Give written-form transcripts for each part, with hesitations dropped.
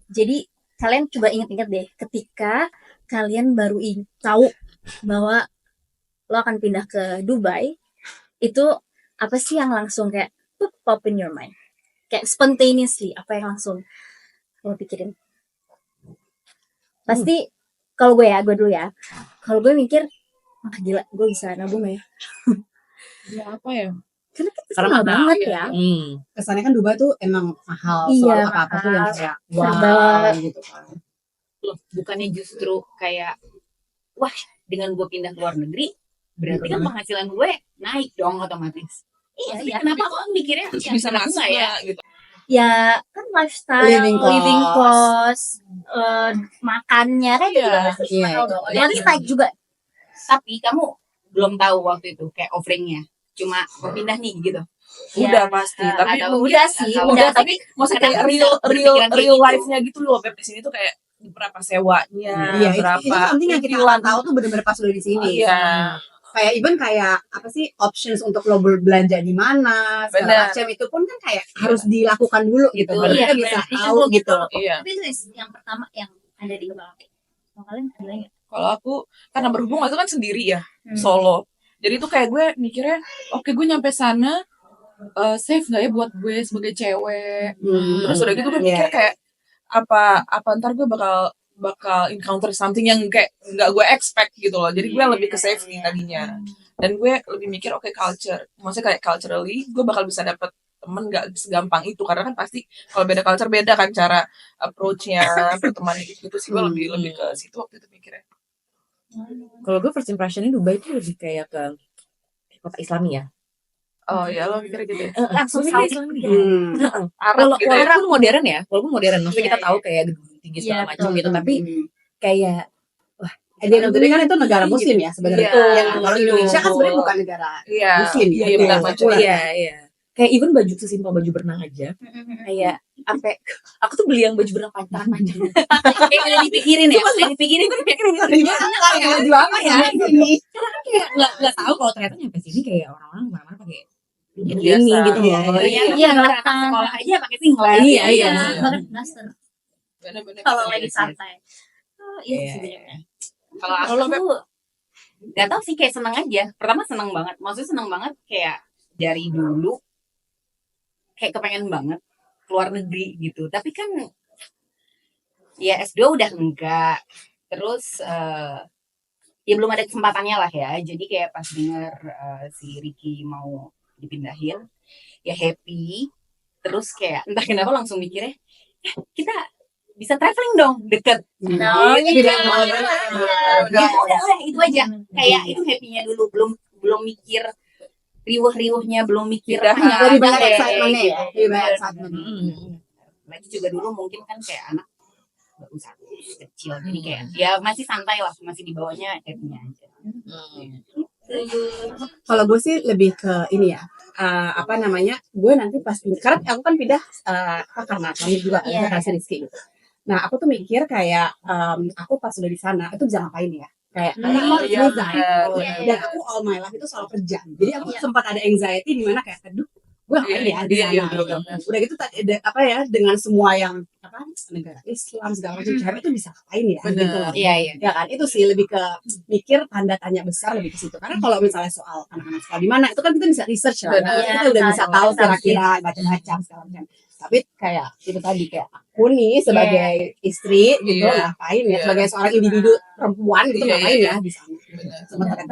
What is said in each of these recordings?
Jadi kalian coba ingat-ingat deh ketika kalian baru tahu bahwa lo akan pindah ke Dubai, itu apa sih yang langsung kayak pop in your mind? Kayak spontaneously, apa yang langsung lo pikirin? Pasti kalau gue dulu ya. Kalau gue mikir, gila, gue bisa nabung ya. Ya apa ya? Karena mahal banget ya. Kesannya kan Dubai tuh emang mahal, Iya, soal apa-apa tuh yang kayak serba gitu kan. Loh, bukannya justru kayak wah, dengan gue pindah ke luar negeri berarti kan penghasilan gue naik dong otomatis. Iya. Kenapa kok mikirnya bisa masuk ya gitu? Ya kan lifestyle, living cost, makannya kan juga masih mahal dong. Nanti naik juga. Tapi kamu belum tahu waktu itu kayak offeringnya. Cuma mau pindah nih gitu. Udah pasti, tapi udah tapi maksudnya kayak real life-nya gitu loh. Di sini tuh kayak berapa sewanya, berapa. Itu penting yang kita akan tahu tuh benar-benar pas udah di sini. Iya. Kayak even kayak apa sih options untuk lo belanja di mana segala macam itu pun kan kayak harus dilakukan dulu gitu. Baru kita bisa tahu gitu. Tapi itu yang pertama yang ada di kepala. Kalau kalian ada nggak? Kalau aku karena berhubung itu kan sendiri ya, solo. Jadi tuh kayak gue mikirnya, oke, gue nyampe sana safe nggak ya buat gue sebagai cewek. Terus udah gitu gue mikir kayak apa ntar gue bakal encounter something yang kayak nggak gue expect gitu loh. Jadi gue lebih ke safety tadinya. Dan gue lebih mikir culture. Maksudnya kayak culturally gue bakal bisa dapet temen nggak segampang itu, karena kan pasti kalau beda culture beda kan cara approach-nya pertemanan gitu sih. Gue lebih ke situ waktu itu mikirnya. Kalau gue first impression-nya Dubai itu lebih kayak ke kota Islami ya. Oh ya, lo mikir gitu ya? Langsung Islam gitu. Walaupun modern ya, maksudnya kita tahu kayak gedung tinggi segala macam gitu, tapi kayak dia kan itu negara muslim ya sebenarnya. Kalau Indonesia kan sebenarnya bukan negara muslim ya. Iya. Kayak even baju sesimpel baju berenang aja, kayak sampai aku tuh beli yang baju berenang panjang. Kayak dipikirin ya, baju apa ya ini? Kayak nggak tahu kalau ternyata nyampe sini kayak orang-orang kemana-mana pakai ini gitu loh. Iya, sekolah aja pakai singlet. Iya. Kalau lagi santai. Kalau aku nggak tahu sih, kayak seneng aja. Pertama seneng banget, maksudnya seneng banget kayak dari dulu kayak kepengen banget keluar negeri gitu. Tapi kan ya S2 udah enggak. Terus ya belum ada kesempatannya lah ya. Jadi kayak pas denger si Ricky mau dipindahin, ya happy. Terus kayak entah kenapa langsung mikirnya, kita bisa traveling dong, deket. Udah itu aja. Kayak itu happy-nya dulu, belum mikir riuh-riuhnya, belum mikir lebih banyak excitement-nya ya. Lebih banyak excitement. Lagi juga dulu mungkin kan kayak anak baru kecil, jadi kayak ya masih santai lah, masih di bawahnya happy-nya aja. Kalau gue sih lebih ke ini ya, gue nanti pas pindah, karena aku kan pindah karena kami juga kasih Rizky gitu. Nah aku tuh mikir kayak aku pas udah di sana itu bisa ngapain ya, kayak dan aku all my life itu soal kerja, jadi aku sempat ada anxiety di mana kayak aduh gue ngapain ya di sana. Udah gitu dengan semua yang negara Islam segala macam cewek itu bisa ngapain ya gitu loh. Ya kan itu sih lebih ke mikir tanda tanya besar lebih ke situ, karena kalau misalnya soal anak-anak sekolah di mana itu kan kita bisa research lah, kita udah bisa tahu kira-kira macam-macam segala macam. Tapi kayak itu tadi kayak aku nih sebagai istri gitu ngapain ya, sebagai seorang individu perempuan gitu ngapain ya di sana.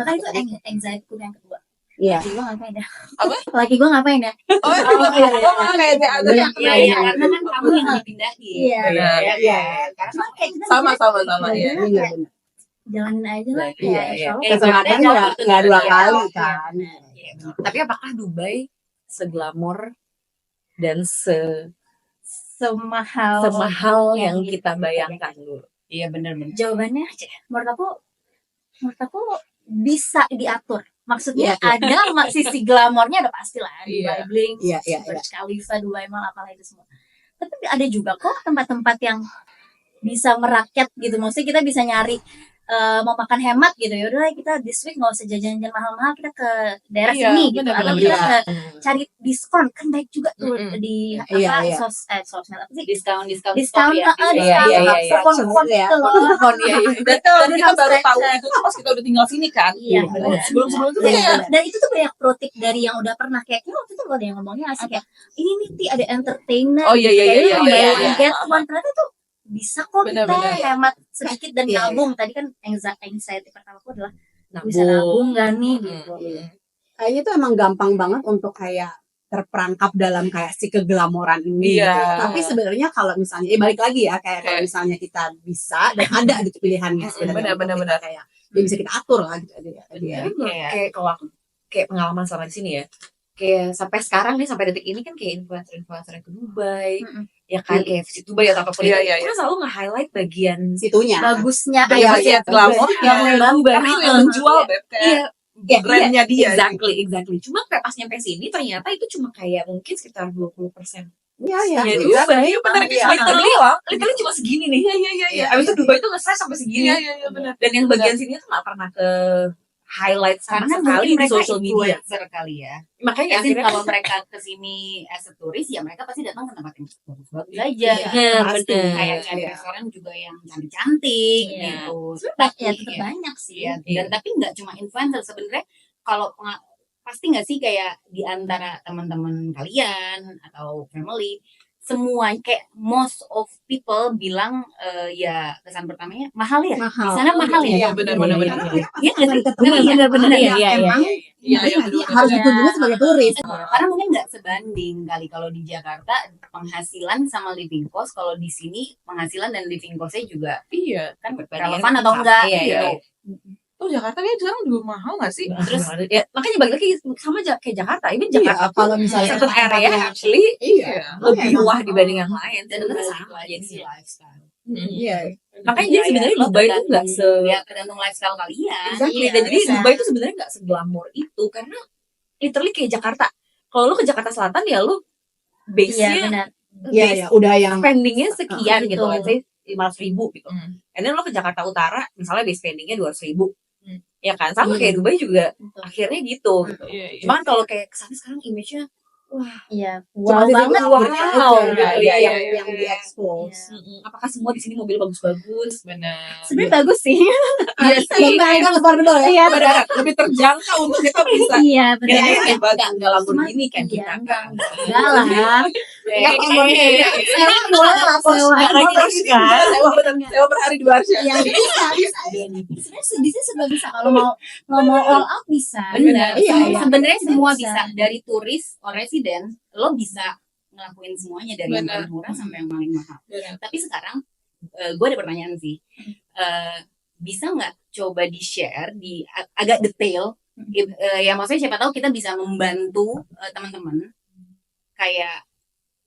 Maka itu anxiety yang kedua. Iya. Laki gue ngapain ya? Apa? Laki gue ngapain ya? Iya, karena kan kamu yang dipindahin. Iya. Sama ya. Jalanin aja lah. Kesempatan nggak dua kali kan. Tapi apakah Dubai seglamor dan semahal yang kita bayangkan dulu? Iya benar. Jawabannya menurut aku bisa diatur. Maksudnya ada sisi glamornya ada pasti lah. Dubai Bling, Burj Khalifa, Dubai Mall, apalah itu semua. Tapi ada juga kok tempat-tempat yang bisa merakyat gitu. Maksudnya kita bisa nyari mau makan hemat gitu, ya udah kita this week nggak usah jajan-jajan mahal-mahal, kita ke daerah Iya, sini gitu, benar, atau benar, kita benar. cari diskon kan baik juga tuh di Iya, apa iya. sosmed apa sih, diskon diskon Iya, kupon iya. gitu loh. Kupon, iya, iya. Betul, Dan kita baru tahu subscribe. itu tuh pas kita udah tinggal sini kan. Iya, Iya, benar. Sebelum-sebelum itu Dan, kayak dan itu tuh banyak pro tip dari yang udah pernah, kayak waktu itu ada yang ngomongnya asik kayak ini nih Ti, ada entertainment, Oh, iya, iya, kayak iya, buy iya, one iya. get one, ternyata tuh bisa kok Benar, kita benar. hemat sedikit dan Iya, nabung. Tadi kan anxiety pertamaku adalah bisa nabung gak nih gitu. Kayaknya tuh emang gampang banget untuk kayak terperangkap dalam kayak si keglamoran ini Iya. gitu. Tapi sebenarnya kalau misalnya balik lagi ya kayak kalau misalnya kita bisa dan ada gitu pilihannya sebenarnya untuk Benar-benar. kita kayak ya bisa kita atur lah gitu. Iya. Kayak kalau aku kayak pengalaman selama di sini ya, kayak sampai sekarang nih, sampai detik ini kan kayak influencer ke Dubai, ya kan, kayak visit Dubai atau apapun Iya, itu, iya, kita selalu nge-highlight bagian Situnya. Bagusnya Iya, aja iya, glamor yang Dubai. karena itu yang menjual, Beb. Kayak Iya, brandnya dia. exactly. Cuma kayak pas nyampe sini ternyata itu cuma kayak mungkin sekitar 20%. Iya, iya. Ya, Iya. Dubai. Iya, benar. Iya. Literally cuma segini nih. Iya. Abis itu Dubai tuh nge-size sampai segini. Iya, benar. Dan yang bagian sini tuh gak pernah ke highlight sama Karena sekali mungkin di mereka social media. influencer kali ya. Makanya As in, akhirnya kalau mereka kesini as a turis ya mereka pasti datang ke tempat yang bagus-bagus aja. Bener, Pasti bener. kayak cari restoran juga yang cantik-cantik Iya. gitu. Ya Tapi tetap banyak sih. iya, dan tapi nggak cuma influencer sebenarnya. Kalau pasti nggak sih kayak di antara teman-teman kalian atau family, semua kayak most of people bilang ya kesan pertamanya mahal ya. Mahal. Di sana mahal ya. Iya, benar. Iya nggak sih? Bener, Iya, iya. emang Iya, nanti harus dikunjungi sebagai turis. Karena mungkin nggak sebanding kali kalau di Jakarta penghasilan sama living cost, kalau di sini penghasilan dan living costnya juga Iya. kan Perbandingan relevan atau enggak Iya, gitu. iya. Oh, Jakarta kayak sekarang juga mahal gak sih? Terus ya, makanya balik lagi sama kayak Jakarta. Ini Iya, Jakarta kalau misalnya certain area actually iya. lebih wah dibanding yang lain. Dan Sebenarnya itu sama jadi jadi. lifestyle. Iya. Makanya jadi sebenarnya Dubai itu nggak se ya tergantung lifestyle kalian. exactly. Iya, Dan jadi bisa. Dubai itu sebenarnya nggak seglamor itu karena literally kayak Jakarta. Kalau lu ke Jakarta Selatan ya lu Iya base-nya benar. Iya, iya, udah yang spendingnya sekian gitu, Betul. let's say 500.000 gitu. And then lo ke Jakarta Utara, misalnya base spendingnya 200.000, ya kan? Sama kayak Dubai juga Betul. akhirnya gitu. Iya. Cuman kalau kayak kesana sekarang image-nya, Iya. cuma Wow di situ banget. wow, Wow, gitu ya, iya, yang iya, yang diekspos. apakah semua di sini mobil bagus-bagus? Benar. Sebenarnya bagus sih. Iya sih. Enggak affordable ya. Iya. Benar. Lebih terjangkau untuk kita bisa. Iya Ya, benar. nggak Lamborghini kan Iya, kita enggak kan. lah. Enggak Lamborghini. Sewa boleh lah, sewa. Nggak lagi terus kan? Sewa per hari 2 hari. Yang bisa. Sebenarnya bisa sebab bisa kalau mau all out bisa. Benar. Iya, iya. Sebenarnya semua Bisa. bisa dari turis or resident, lo bisa ngelakuin semuanya dari yang Benar. paling murah sampai yang paling mahal. Benar. Tapi sekarang gue ada pertanyaan sih. Bisa nggak coba di-share di agak detail? Ya maksudnya siapa tahu kita bisa membantu teman-teman. Kayak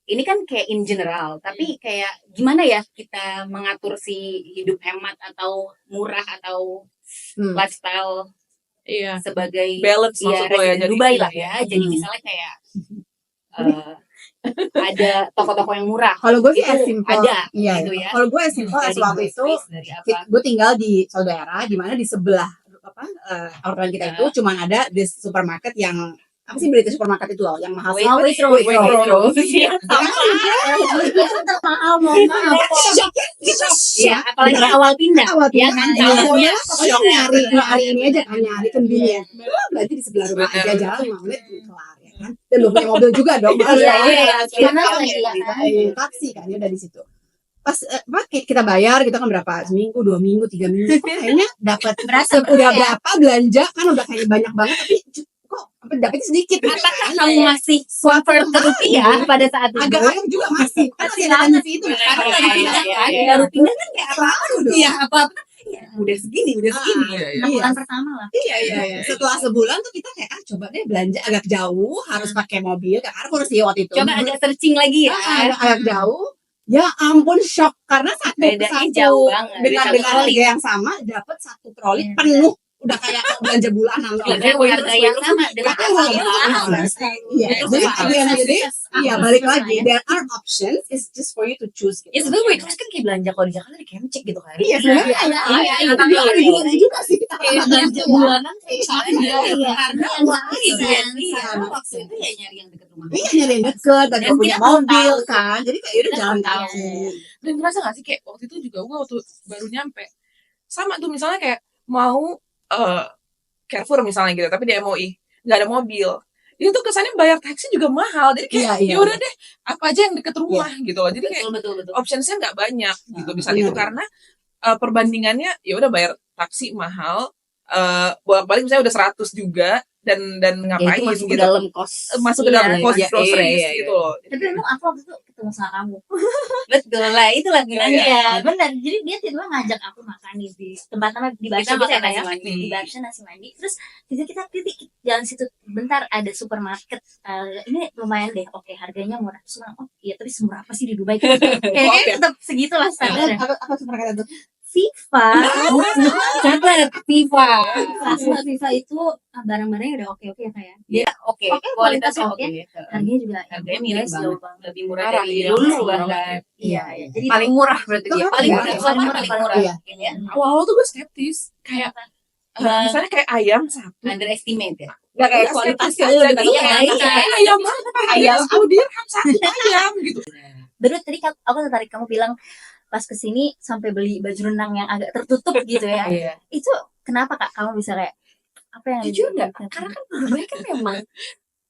ini kan kayak in general, tapi kayak gimana ya kita mengatur si hidup hemat atau murah atau lifestyle Iya. sebagai Balance ya maksud lo ya. resident Jadi Dubai lah ya. Jadi misalnya kayak ada toko-toko yang murah. Kalau gue sih Itu as simple. ada, Iya, gitu ya. Kalau gue as simple as Dari waktu itu groceries, dari apa. gue tinggal di suatu daerah di mana di sebelah orderan kita itu cuman ada di supermarket yang apa sih berita supermarket itu loh yang mahal Waitrose. Iya. Mahal mohon maaf. Ya, apalagi awal pindah. Awal Ya pindah. kan? Iya, Awal pokoknya pindah. nyari ini aja kan nyari convenient. Berarti di sebelah rumah aja jalan 5 menit kelar ya kan. Dan belum punya mobil juga dong. Iya. Karena Taksi kan ya dari situ. Pas kita bayar kita kan berapa seminggu 2 minggu 3 minggu kayaknya dapat Berasa udah berapa belanja kan udah kayak banyak banget tapi kok dapetnya sedikit Apakah kamu masih convert ke rupiah pada saat itu? agak juga masih kan masih ada tendensi itu kan Karena lagi pindah kan baru pindah kan kayak apa? udah Iya, apa-apa. Ya, udah segini. iya bulan pertama lah. iya setelah sebulan tuh kita kayak coba deh belanja agak jauh harus pakai mobil ke Arfur sih waktu itu Coba agak searching lagi ya. agak jauh ya ampun shock karena Bedanya jauh banget. dengan Satu harga troli. yang sama dapat 1 troli Iya. penuh udah kayak belanja bulanan loh. Dengan harga yang sama dengan harga yang mahal. Iya, jadi again, jadi iya balik lagi. There are options, it's just for you to choose. Ya sebenarnya terus kan kayak belanja kalau di Jakarta di Kemcek gitu kan. Iya, sebenarnya iya, tapi iya, ada iya. juga sih. Kayak belanja bulanan Iya, karena yang waktu lain, iya, sama. waktu itu ya nyari yang deket rumah. Iya, nyari yang deket dan gak punya kita belum mobil tahu. kan, jadi kayak udah jalan kaki. Dan ngerasa gak sih kayak waktu itu juga gue waktu baru nyampe sama tuh misalnya kayak mau Carrefour misalnya gitu tapi di MOI nggak ada mobil itu tuh kesannya bayar taksi juga mahal jadi kayak Iya, iya, ya udah deh apa aja yang deket rumah gitu loh jadi kayak Betul. optionsnya nggak banyak gitu di saat benar. itu karena perbandingannya ya udah bayar taksi mahal bolak-balik misalnya udah 100 juga dan Ya ngapain itu masuk ke gitu dalam kos. masuk ke dalam Iya, cost iya, groceries iya, iya. gitu loh Tapi emang aku waktu itu ketemu sama kamu. Betul lah, itulah gunanya. Iya, benar. Jadi dia tiba-tiba ngajak aku makan di tempat-tempat di Barsha Kita gitu ya, makan nasi kayak mandi. di Barsha nasi mandi. Terus kita titik jalan situ bentar ada supermarket. Ini lumayan deh. Oke, harganya murah. Terus bilang, oh iya tapi semurah apa sih di Dubai? Kayaknya tetap segitulah standarnya. Apa supermarket itu? FIFA, Coklat FIFA. Plasma FIFA itu barang-barangnya udah oke-oke ya kayak. Dia Oke, Oke, kualitasnya kualitasnya oke. harganya juga Harganya miris miring banget. banget. Lebih murah Murah, dari iya. dulu bahkan. Iya, iya. Jadi Paling murah berarti Itu dia. kan Paling iya, murah. paling murah, Paling paling murah. Iya. Ya. awal-awal tuh gue skeptis kayak misalnya kayak ayam satu Underestimate ya. Enggak kayak Nggak kualitasnya skeptis lebih aja, banyak. kayak ayam ayam 10 dirham satu ayam gitu baru tadi aku tertarik kamu bilang pas kesini sampai beli baju renang yang agak tertutup gitu ya. Iya. Itu kenapa kak kamu bisa kayak apa yang Jujur dibikin? enggak? Karena kan Dubai kan memang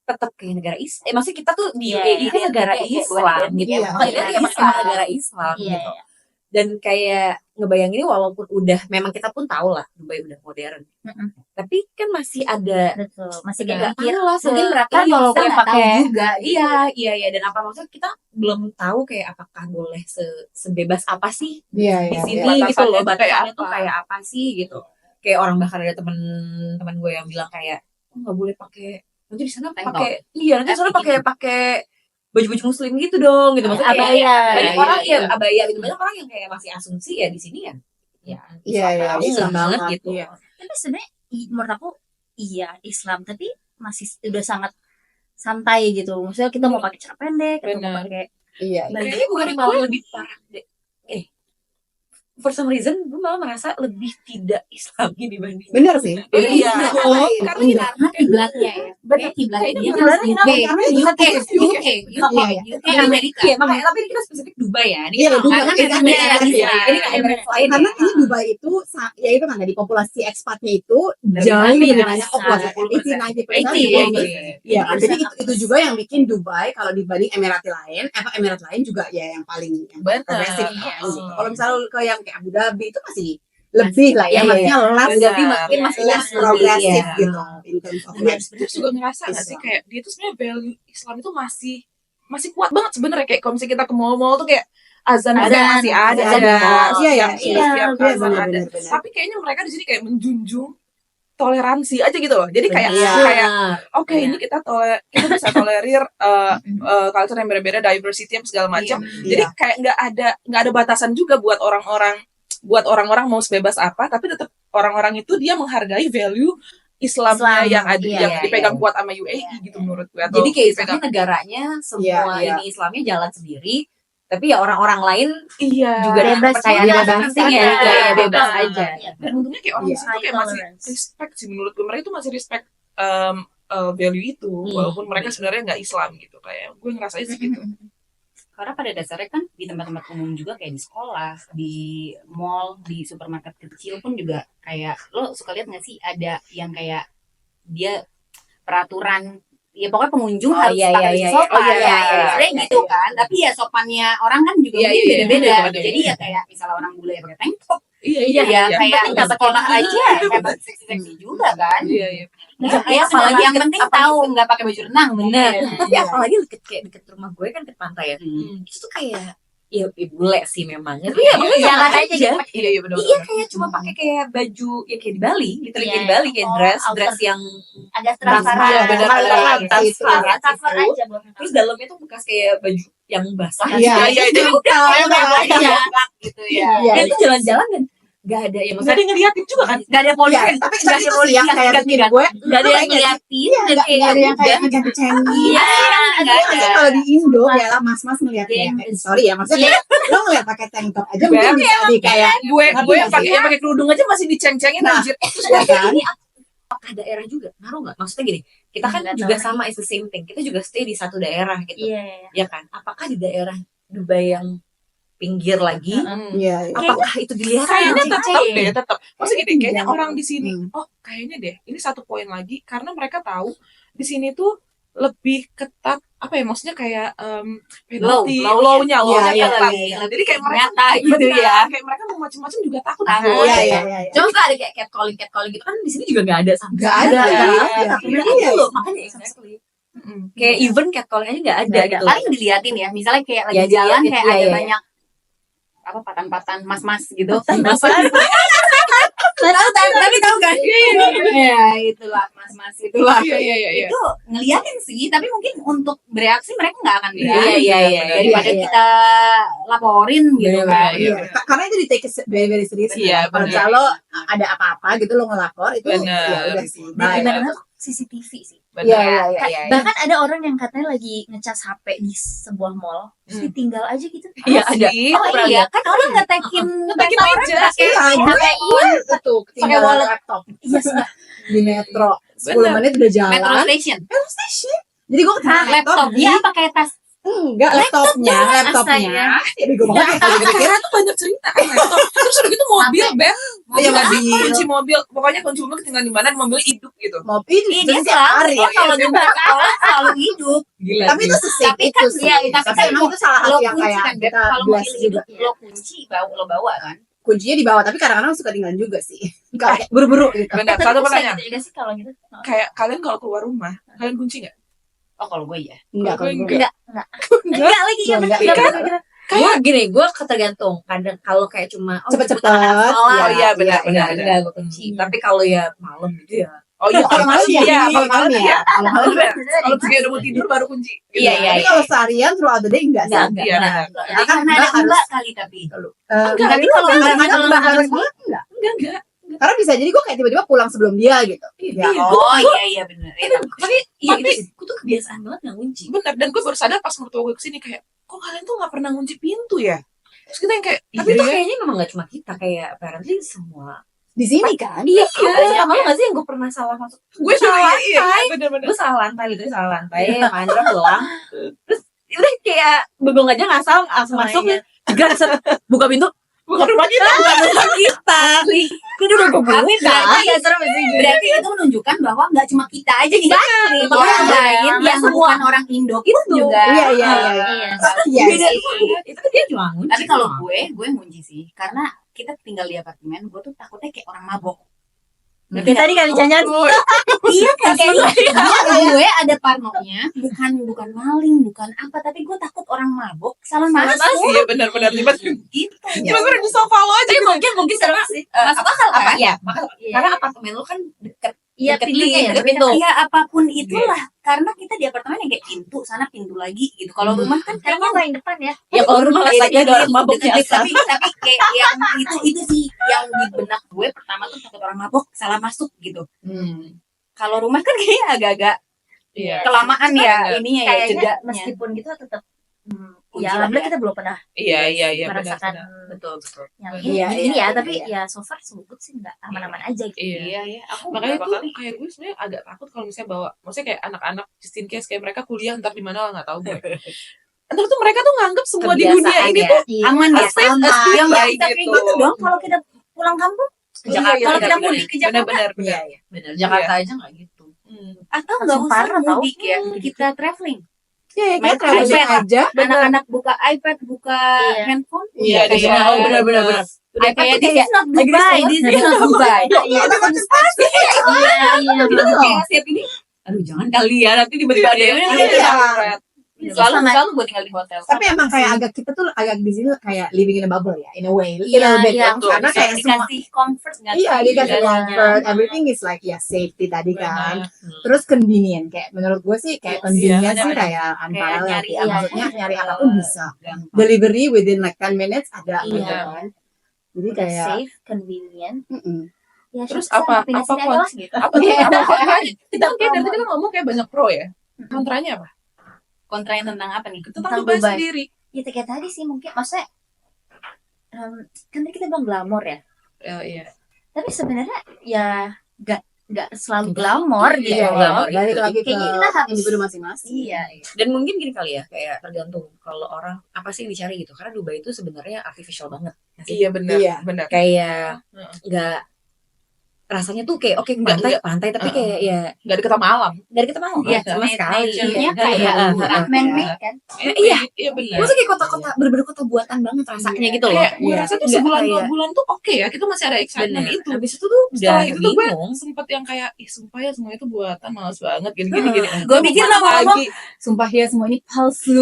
tetap kayak negara Islam. Maksudnya kita tuh di Iya, UAE iya. kan negara Iya, iya, Islam iya. gitu. Iya. Maksudnya Iya, emang Islam. negara Islam Iya, gitu. iya. Dan kayak ngebayangin walaupun udah memang kita pun tahu lah Dubai udah modern. Mm-mm. Tapi kan masih ada Betul, masih nggak kayak mikir tahu lah mungkin berapa kan kalau kita gue nggak tahu pakai juga gitu. iya dan apa maksudnya kita belum tahu kayak apakah boleh sebebas apa sih Iya, di iya. sini iya. gitu loh Batasannya tuh kayak batasannya tuh apa? kayak apa sih gitu kayak orang bahkan ada teman gue yang bilang kayak nggak boleh pakai nanti di sana Tank pakai iya nanti di sana Tapi pakai baju-baju muslim gitu dong gitu maksudnya kayak Abaya. banyak Iya, orang iya, yang abaya gitu banyak orang yang kayak masih asumsi ya di sini ya Iya, Islam iya, banget Islam banget banget, gitu iya. Tapi sebenarnya menurut aku iya Islam tapi masih udah sangat santai gitu. Maksudnya kita mau pakai celana pendek, kita mau Benar. pakai Iya, iya. kayaknya bukan malah lebih parah deh. For some reason gue malah merasa lebih tidak Islami dibanding Bener sih. Iya. Oh, Karena iya. Karena kiblatnya ya. Kayak kiblatnya dia kan Kiblatnya UK, karena UK, UK. UK, Amerika. Iya makanya tapi ini kita spesifik Dubai ya ini Iya, kan Dubai. karena Ini memang Emirates, Emirates iya. ya. Ini kan Emirates lain ya. Karena ini Dubai itu ya itu kan tadi populasi ekspatnya itu jauh banyak, lebih ya, banyak besar. populasi 80-90% ya jadi itu juga yang bikin Dubai kalau dibanding Emirat lain Emirat lain juga ya yang paling yang Benar. progresif Iya kan, gitu. sih. Kalau misalnya ke yang kayak Abu Dhabi itu masih lebih lah ya Iya, maksudnya less Benar. tapi makin masih Iya, less iya. progresif Iya. gitu in terms of lifestyle. Terus juga ngerasa gak sih kayak dia tuh sebenarnya value Islam itu masih kuat banget sebenarnya kayak kalau misalnya kita ke mall-mall tuh kayak azan masih ada Azan di mall. Iya, iya, setiap iya, azan ada benar. tapi kayaknya mereka di sini kayak menjunjung toleransi aja gitu loh jadi kayak Iya. kayak oke ini kita bisa tolerir culture yang berbeda diversity yang segala macam jadi kayak nggak ada batasan juga buat orang-orang mau sebebas apa tapi tetap orang-orang itu dia menghargai value Islamnya Islam, yang ada iya, yang iya, dipegang iya. kuat sama UAE gitu menurut gue atau Jadi kayak dipegang Islamnya negaranya semua Iya, iya. ini Islamnya jalan sendiri tapi ya orang-orang lain iya juga dengan Bebas kepercayaan juga, masing-masing ya bebas kayak aja. bebas Iya. aja dan untungnya kayak orang Iya. di situ kayak masih Tolerance. respect sih menurut gue mereka itu masih respect value itu walaupun mereka sebenarnya nggak Islam gitu kayak gue ngerasain sih gitu Karena pada dasarnya kan di tempat-tempat umum juga kayak di sekolah, di mall, di supermarket kecil pun juga kayak lo suka lihat nggak sih ada yang kayak dia peraturan ya pokoknya pengunjung harus iya, pakai iya, baju sopan iya, iya, iya. Sebenarnya gitu kan tapi ya sopannya orang kan juga Iya, mungkin iya, beda-beda beda-beda. jadi ya kayak misalnya orang bule pakai tank top iya ya kayak Nggak pakai sekolah bikini. aja hebat seksi juga kan iya ya apalagi yang penting tahu nggak pakai baju renang bener bener ya apalagi deket rumah gue kan deket pantai ya itu tuh kayak ya bule sih memang tapi ya maksudnya Jangan jangan aja aja iya benar iya kayak cuma pakai kayak baju ya kayak di Bali literally kayak di Bali kayak Oh, dress outer. yang Agak transparan Iya, benar, benar. transparan aja buat terus dalamnya tuh bekas kayak baju yang basah Iya, iya, jadi iya. udah Iya. gitu ya Iya. dan itu jalan-jalan dan nggak ada ya Nggak maksudnya ada yang ngeliatin juga kan? nggak ada Iya, polisi tapi nggak ada itu sih polisi yang kayak nggak bikin gue nggak ada yang ngeliatin iya, dan nggak kayak ada yang kayak udah ngeganti-ganti. iya nggak Tapi ada kalau di Indo ya lah mas-mas ngeliat kayak sorry ya maksudnya kayak lo ngeliat pakai tank top aja mungkin bisa di kayak Gue Ngerti yang nggak sih? pakai kerudung aja masih diceng-cengin Nah, anjir. ya kan. ini apakah daerah juga ngaruh nggak maksudnya gini kita kan Nggak juga tahu. sama is the same thing kita juga stay di satu daerah gitu Iya. ya kan apakah di daerah Dubai yang pinggir lagi Iya, iya. apakah itu dilihat Kayaknya Ceng. tetap deh, tetap. Maksudnya gini, kayaknya Jangan. orang di sini, oh kayaknya deh, ini satu poin lagi, karena mereka tahu di sini tuh lebih ketat, apa ya, maksudnya kayak penalty, low-nya Iya, ketat. iya, iya. Jadi kayak mereka Nyata gitu ya. kayak mereka mau macam-macam juga takut. Takut. Iya, iya, iya. cuma suka ada kayak catcalling gitu kan di sini juga nggak ada sama Nggak sekali. ada, Iya, nggak iya, ada. Nggak Iya, ada iya. loh makanya exactly kayak even catcalling aja nggak ada gitu Paling diliatin ya, misalnya kayak lagi Ya, jalan diliatin, kayak iya, ada iya. banyak apa patan-patan mas-mas gitu. tapi tahu kan ya itulah mas-mas itulah Iya. Itu ngeliatin sih, tapi mungkin untuk bereaksi mereka nggak akan Iya, berani. iya, iya. Daripada Iya, iya. kita laporin gitu Bener, kan. Iya. Karena itu di take it very very serius. Iya, Kalau benar. misalnya lo ada apa-apa gitu lo ngelapor itu Benar. ya udah sih. Dan Baik. gimana CCTV sih. Benar. Iya. Bahkan ada orang yang katanya lagi ngecas HP di sebuah mall, terus ditinggal aja gitu. Iya, ada. Sih, Oh iya, kan orang ngetekin Ngetekin orang meja. pakai Iya, HP. itu tinggal wallet. laptop Iya sih. di metro 10 Benar. menit udah Metro jalan. Station. Metro station. Jadi gue Nah, laptopnya pakai tas. enggak laptopnya. Jadi gue banget ya, gitu. Kira tuh banyak cerita kan laptop. Terus udah gitu mobil, Beb. Iya, mobil. Kunci mobil. Pokoknya kunci mobil ketinggalan di mana, mobil hidup gitu. Mobil Iya, itu dia setiap hari. dia kalau Iya, jemput sekolah selalu hidup. Gila. Tapi itu sesik Tapi itu kan, sih. iya, tapi Tapi kan emang itu salah Lo satu yang kunci kayak kan, Beb. kita Kalau bless mobil juga. hidup, lo kunci, lo bawa kan. Kuncinya di bawah, tapi kadang-kadang suka tinggalan juga sih. Kayak buru-buru gitu. Benar, Tapi satu bisa pertanyaan. gitu juga sih kalau gitu. Kayak kalian kalau keluar rumah, kalian kunci nggak? Oh, kalau gue iya. Enggak Kalau kalau gue gue. Enggak lagi ya Enggak. benar. gue gini gue tergantung kadang kalau kayak cuma Cepet-cepet. Oh iya, benar. enggak gue kunci tapi kalau ya malam gitu ya Oh iya, Kalau malam ya, iya, kalau malam ya. Kalau malam ya. Kalau dia udah mau tidur baru kunci. Gitu. Iya, Tapi kalau seharian throughout the day enggak sih. Enggak. Iya, benar. Ya, karena ada mbak kali tapi. Enggak, Tapi kalau kadang-kadang enggak harus enggak. enggak. Enggak. Karena bisa jadi gue kayak tiba-tiba pulang sebelum dia gitu. Ya, Oh iya benar. tapi iya Tapi- itu gue tuh kebiasaan banget nggak kunci Benar, dan gue baru sadar pas mertua gue kesini kayak, kok kalian tuh nggak pernah kunci pintu ya? Terus kita yang kayak, tapi itu kayaknya memang nggak cuma kita kayak apparently semua di sini kan. iya sama nggak sih yang gue pernah salah masuk gue juga iya, benar-benar. gue salah lantai literally salah lantai Mandra pulang terus udah kayak bengong aja ngasal langsung masuk ya jelas buka pintu Bukan rumah kita. bukan rumah kita ini udah gue Tapi buka berarti ya serem sih. Berarti itu menunjukkan bahwa nggak cuma kita aja nih. Orang lain yang bukan orang Indo pun juga. Iya. Iya. Iya. beda itu kan dia cuma ngunci Tapi kalau gue ngunci sih, karena kita tinggal di apartemen, gue tuh takutnya kayak orang mabok. Kayak tadi kan Canyan Iya kan kayak gue ada parnonya, bukan maling, bukan apa, tapi gue takut orang mabok salah masuk. Iya, benar-benar. Gitu. Tiba-tiba di sofa lo aja. mungkin karena Masuk akal apa kan? ya Iya. karena apartemen lu kan deket Iya, deket pintunya link, ya, deket pintu Iya, apapun itulah. Karena kita di apartemen yang kayak pintu sana pintu lagi gitu. Kalau rumah kan kayaknya paling depan ya. ya kalau rumah lagi ada orang mabuk di atas Tapi kayak yang itu sih yang di benak gue pertama tuh takut orang mabok salah masuk gitu. Kalau rumah kan kayaknya agak-agak Iya. kelamaan ya Bener. ininya ya Kayaknya jedanya. meskipun gitu tetap Kunci ya lah alhamdulillah ya. kita belum pernah Iya, merasakan benar. betul yang Iya, ini iya, ya tapi iya. ya so far so good sih nggak aman-aman aja gitu. Iya. Iya. Aku Makanya beberapa tuh kali kayak gue sebenarnya agak takut kalau misalnya bawa, maksudnya kayak anak-anak just in case kayak mereka kuliah ntar di mana lah nggak tahu gue. Entar tuh mereka tuh nganggep semua di dunia Kebiasaan ini ya. tuh aman ya. safe as Yang Dubai nggak kita kayak gitu. gitu dong kalau kita pulang kampung. ke Jakarta Kalau kita benar, mudik ke Jakarta. benar. bener Jakarta aja nggak gitu Atau nggak Langsung usah parah tau. mudik ya. Kita traveling. Iya, Main kita traveling iPad. aja. Anak-anak buka iPad, buka Iya. handphone. Iya, di kayak sana. oh benar Udah kayak tuh this is not Dubai, this is not Dubai. Iya, Kayak siap ini. aduh jangan kali ya nanti tiba-tiba ada yang Iya. Selalu gue tinggal di hotel. Tapi emang kayak agak kita tuh agak di sini kayak living in a bubble ya, in a way, in Iya, a bit. iya, Karena kayak semua dikasih comfort nggak sih? iya dikasih Iya. comfort, everything is like ya safety tadi kan. Terus convenient kayak menurut gue sih kayak Iya, convenient iya, sih benar. kayak unparalleled nyari, ya. iya. Maksudnya nyari apapun bisa. Delivery within like 10 minutes ada gitu Iya. kan. Jadi Udah kayak safe, convenient. Ya, Terus siapa apa- pindah apa sini aja lah gitu. Apa tuh? Apa kontranya? Kita kayak dari tadi kan ngomong kayak banyak pro ya. Kontranya apa? Kontra yang tentang apa nih? Tentang Tentang Dubai Dubai. sendiri. Ya kayak tadi sih mungkin maksudnya kan tadi kita bilang glamor ya. Iya. Tapi sebenarnya ya nggak selalu glamor gitu. Iya, glamor. balik lagi ke Kayaknya kita harus- individu masing-masing. Iya. Dan mungkin gini kali ya, kayak tergantung kalau orang apa sih yang dicari gitu. Karena Dubai itu sebenarnya artificial banget. Nggak sih? Iya benar. Iya. Benar. Kayak Heeh. nggak rasanya tuh kayak oke Nggak- pantai tapi kayak ya Nggak deket sama alam. dari kita mau Iya, sama sekali. Nature-nya Iya, kayak heeh. man-made kan. Iya. Iya benar. Maksudnya kayak kota-kota bener-bener kota buatan banget rasanya gitu loh. Kayak gue Iya. rasa tuh Nggak sebulan dua kayak- bulan tuh oke ya, kita masih ada excitement Bener. itu. Habis itu tuh udah Setelah itu tuh gue bingung. sempet yang kayak, ih sumpah ya semua itu buatan, males banget gini. Gue mikir lama-lama lagi sumpah ya semua ini palsu.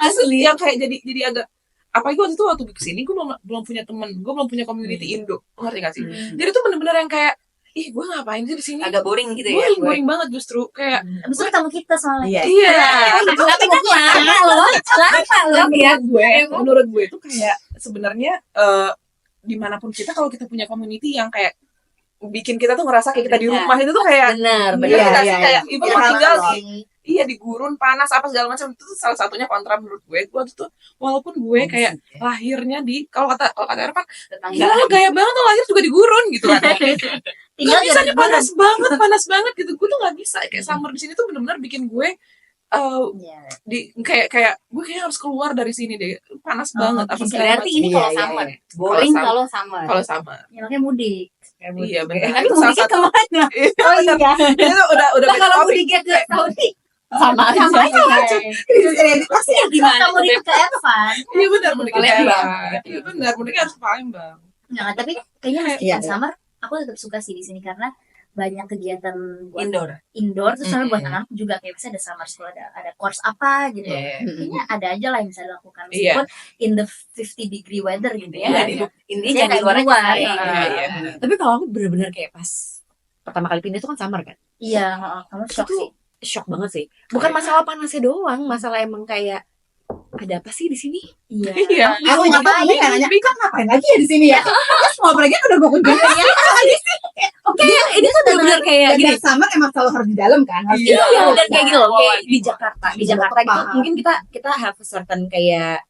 asli yang kayak jadi agak apalagi waktu kesini gue belum punya temen, gue belum punya community Indo, ngerti gak sih? Jadi tuh bener-bener yang kayak, ih gue ngapain sih di sini? agak boring gitu ya. Boring banget justru kayak Abis itu ketemu kita soalnya. Iya. iya. Tapi kan lama loh. Tapi ya menurut gue itu kayak sebenarnya dimanapun kita kalau kita punya community yang kayak bikin kita tuh ngerasa kayak kita di rumah itu tuh kayak Benar, Iya, benar. iya, kayak iya. ibu Iya, mau tinggal iya. iya di gurun panas apa segala macam itu tuh salah satunya kontra menurut gue tuh walaupun gue kayak lahirnya di kalau kata Ervan Tetangga. gila lo gaya banget lo lahir juga di gurun gitu kan Tinggal nggak bisa jadi nih panas banget gitu gue tuh nggak bisa kayak summer di sini tuh benar-benar bikin gue kayak gue kayak harus keluar dari sini deh panas banget apa segala Berarti ini Iya, kalau iya, summer. iya. Boring Kalau kalau summer. kalau summer Ya makanya mudik. iya benar Tapi itu salah mudiknya satu kemana? oh iya itu udah Nah, beda kalau topik. mudiknya ke Saudi Sama aja. Identitasnya Kita Iya, mudik ke Evan. iya benar mudik ke Palembang. Palembang. Iya benar mudiknya harus ke Palembang Nggak, tapi kayaknya Iya, meskipun iya. summer aku tetap suka sih di sini karena banyak kegiatan buat Indoor. terus sama buat anak juga kayak misalnya ada summer school ada course apa gitu. Iya. Kayaknya ada aja lah yang bisa dilakukan Iya. meskipun in the 50 degree weather gitu ya. Iya, intinya Iya, jangan di luar kayak aja. luar. Iya. Tapi kalau aku bener-bener kayak pas pertama kali pindah itu kan summer kan. Iya, kamu shock Itu sih. shock banget sih. Bukan masalah panasnya doang, masalah emang kayak ada apa sih di sini? Iya. Iya. Aku nggak tahu dia nanya, kan ngapain lagi ya di sini ya? Terus mau pergi udah gue kunjungi. Oke, ini tuh bener-bener kayak Dan gini. yang sama emang selalu harus di dalam kan? Harus Iya. Iya, dan kayak gitu loh, Oh, kayak di iya. Jakarta. Di Iya, Jakarta gitu paham. mungkin kita have a certain kayak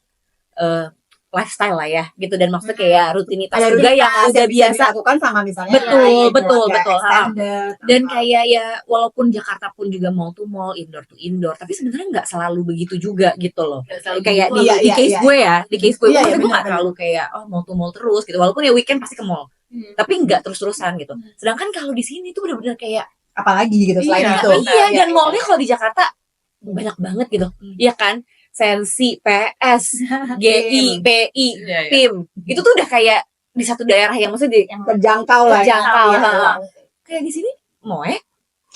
lifestyle lah ya, gitu, dan maksudnya kayak rutinitas ada juga yang udah biasa. dilakukan sama misalnya Betul, ya, betul, keluarga betul. extended, Dan sama- kayak ya walaupun Jakarta pun juga mall to mall, indoor to indoor, tapi sebenarnya nggak selalu begitu juga gitu loh. Kayak di, Iya, di iya, case iya. gue ya, di case gue Iya, maksudnya iya, gue nggak benar, terlalu kayak mall to mall terus gitu, walaupun ya weekend pasti ke mall, tapi nggak terus-terusan gitu. Sedangkan kalau di sini tuh benar-benar kayak apalagi gitu selain Iya, itu. benar. iya, dan mallnya kalau di Jakarta banyak banget gitu, iya kan? Sensi, PS, GI, PI, Iya, iya. PIM, itu tuh udah kayak di satu daerah yang maksudnya di Terjangkau lah. terjangkau. Iya. ha. Kayak di sini Moe,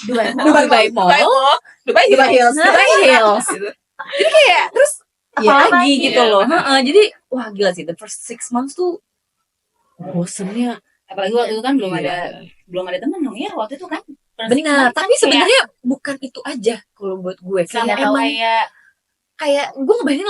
Dubai. Dubai Mall, Dubai Dubai Hills. Dubai Hills. Jadi kayak terus Iya, apalagi iya, gitu loh. benar. Heeh, jadi wah gila sih, the first 6 months tuh bosennya. Apalagi waktu itu kan belum Iya. ada temen dong ya waktu itu kan. Benar, tapi sebenarnya bukan itu aja kalau buat gue. sama Kayak emang kayak gue ngebayangin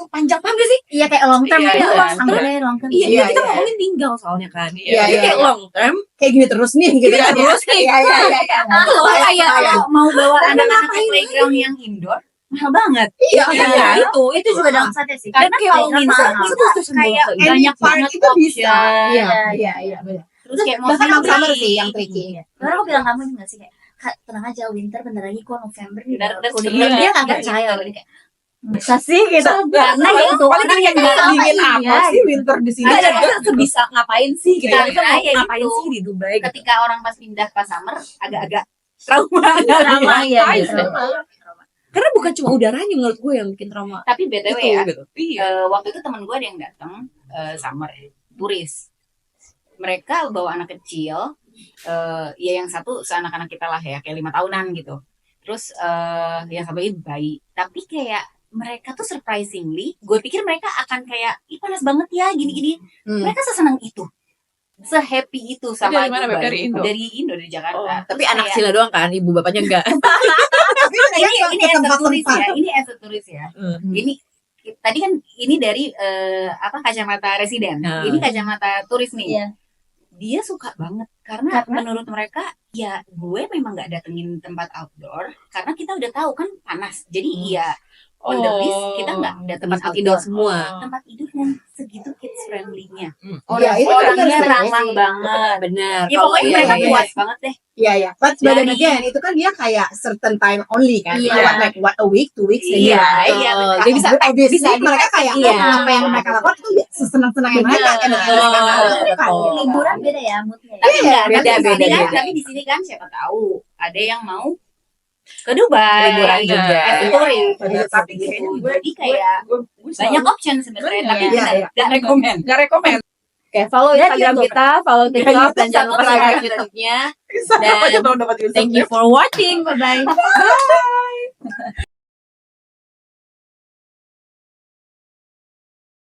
panjang paham gak sih? Iya kayak long term Iya, gitu iya. loh, sampai long term. Iya, Iya, kita iya. ngomongin tinggal soalnya kan. Iya, Jadi iya, kayak iya. long term. Kayak gini terus nih gitu Iya, kan. terus nih. Iya, iya, iya. Kalau kayak Kalau mau bawa anak-anak ke playground yang indoor mahal banget. Iya, iya, iya. itu juga downside sih. dan Karena kayak kalau playground mahal, mahal, itu tuh kayak Any banyak part banget itu bisa. option. Iya, iya, iya, benar. Terus kayak mau Bahkan yang beli. summer sih yang tricky. Karena aku bilang kamu ini gak sih kayak "Kak, tenang aja winter bentar lagi kok November nih Benar, baru benar, kuliah." benar. Dia kagak percaya loh dia kayak bisa sih gitu. Karena Paling- gitu paling orang yang kayak nggak dingin tahu, apa iya. sih winter di sini? Nggak ada masa sebisa ngapain sih kita Iya, kita mau iya, ngapain gitu. sih di Dubai gitu. ketika orang pas pindah pas summer agak-agak trauma. Trauma ya Ngapain gitu. sih? Karena bukan cuma udaranya menurut gue yang bikin trauma Tapi BTW itu ya, gitu. Iya. waktu itu teman gue ada yang datang summer turis. Mereka bawa anak kecil, ya yang satu seanak-anak kita lah ya, kayak 5 tahunan gitu. Terus yang sampai bayi. Tapi kayak mereka tuh surprisingly, gue pikir mereka akan kayak, ih panas banget ya, gini-gini. Mereka sesenang itu, se-happy itu sama Dari mana, Beb? Dubai. Dari Indo? Dari Jakarta. Oh, Terus Tapi anak kayak- kecilnya doang kan, ibu bapaknya enggak. Tapi mereka ini ke as a turis tempat-tempat. ya, ini as a turis ya. Hmm. Ini tadi kan ini dari kacamata residen, ini kacamata turis nih. Iya. Dia suka banget karena menurut mereka ya gue memang nggak datengin tempat outdoor karena kita udah tahu kan panas. Jadi ya on the list kita nggak datengin Tempat outdoor. tidur semua. Tempat tidur yang segitu kids friendly-nya. Ya, itu Orangnya kan ramah banget. Benar. Ya pokoknya mereka puas banget deh. Iya ya, but then Dari- again itu kan dia kayak certain time only kan, Iya. what a week, 2 weeks, Iya, and iya, betul. betul. Dia bisa obviously bisa mereka kayak iya. apa yang mereka lakukan itu ya sesenang-senangnya mereka kan. Betul. Liburan beda ya moodnya. Tapi enggak, beda, tapi di sini beda, kan, beda. tapi di sini kan siapa tahu ada yang mau ke Dubai Liburan juga. tapi gitu. Jadi kayak banyak option sebenarnya, tapi Iya, benar iya. nggak rekomend. Nggak rekomend. Oke, follow Instagram YouTube. kita, follow TikTok, dan jangan lupa subscribe. subscribe YouTube-nya. Apa aja belum dapat Thank you for watching. Bye-bye.